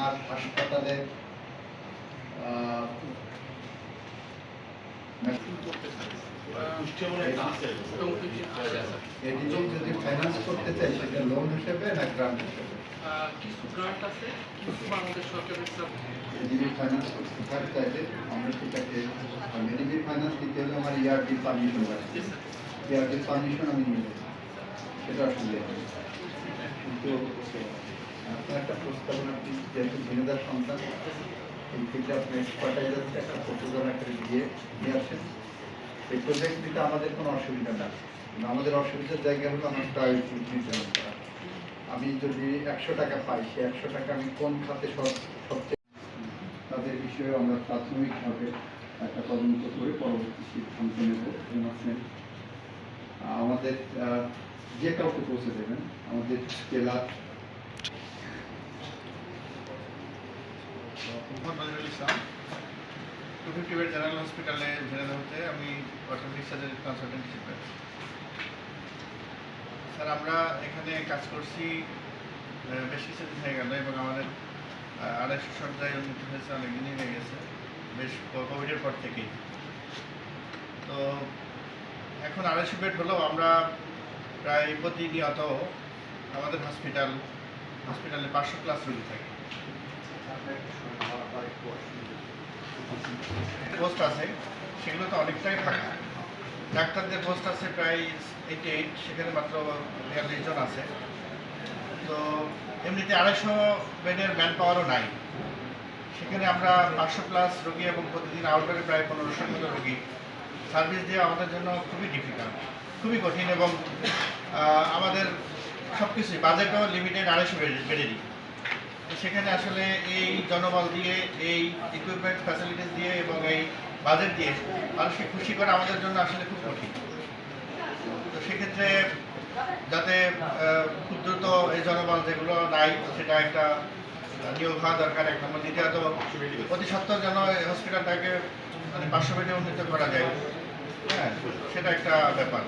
আমার হাসপাতালে যদি ফাইন্যান্স করতে চাই সেটা লোন হিসেবে না গ্রান্ট হিসেবে? কিছু গ্রান্ট আছে, কিছু বাংলাদেশ সরকারের এডিবি ফাইন্যান্স করতে চাইলে আমরা সেটাকে এডিবি ফাইন্যান্স দিতে হলে আমার ইয়ারডি পারমিশন লাগবে। ইয়ারডি পারমিশন আমি নিয়ে নেব, সেটা অসুবিধা হবে। কিন্তু আপনার একটা প্রস্তাবনা, আপনি যেহেতু ঝিনেদার সন্তান, এই থেকে আপনি এক্সপার্টাইজ আছে, একটা প্রযোজনা একটা নিয়ে আসেন। এই প্রজেক্ট দিতে আমাদের কোনো অসুবিধা না, আমাদের অসুবিধার জায়গা হলো আমার প্রায়োরিটি নির্ধারণ করা। আমি যদি 100 টাকা পাই, সে 100 টাকা আমি কোন খাতে সবচেয়ে তাদের বিষয়ে আমরা প্রাথমিকভাবে একটা তদন্ত করে পরবর্তী সিদ্ধান্ত নেব। আমাদের যে কাউকে পৌঁছে দেবেন, আমাদের জেলার জেনারেল হসপিটালে ঝিনাইদহ হতে আমি অর্থোপেডিক সার্জারি কনসালটেন্ট হিসেবে। স্যার, আমরা এখানে কাজ করছি বেশ কিছুদিন হয়ে গেল এবং আমাদের 250 শয্যায় উন্নীত হয়েছে, অনেকদিনই হয়ে গেছে, বেশ কোভিডের পর থেকেই। তো এখন 250 বেড হলেও আমরা প্রায় প্রতিনিয়ত আমাদের হসপিটালে 500+ রোগী থাকে। পোস্ট আছে, সেগুলো তো অনেকটাই ফাঁকা। ডাক্তারদের পোস্ট আছে প্রায় 88, সেখানে মাত্র 42 জন আছে। তো এমনিতে 250 বেডের ম্যান পাওয়ারও নাই। সেখানে আমরা 500+ রোগী এবং প্রতিদিন আউটডোরে প্রায় 1500 মতো রোগী সার্ভিস দিয়ে আমাদের জন্য খুবই ডিফিকাল্ট, খুবই কঠিন। এবং আমাদের সব কিছুই বাজেটও লিমিটেড 250 বেডেরই। সেখানে আসলে এই জনবল দিয়ে, এই ইকুইপমেন্ট ফ্যাসিলিটিস দিয়ে এবং এই বাজেট দিয়ে মানুষকে খুশি করা আমাদের জন্য আসলে খুব কঠিন। তো সেক্ষেত্রে যাতে খুব দ্রুত এই জনবল যেগুলো নাই সেটা একটা নিয়োগ হওয়া দরকার, এক নম্বর। দ্বিতীয়ত অতি সত্বর যেন হসপিটালটাকে 500 বেডে উন্নীত করা যায়, হ্যাঁ, সেটা একটা ব্যাপার।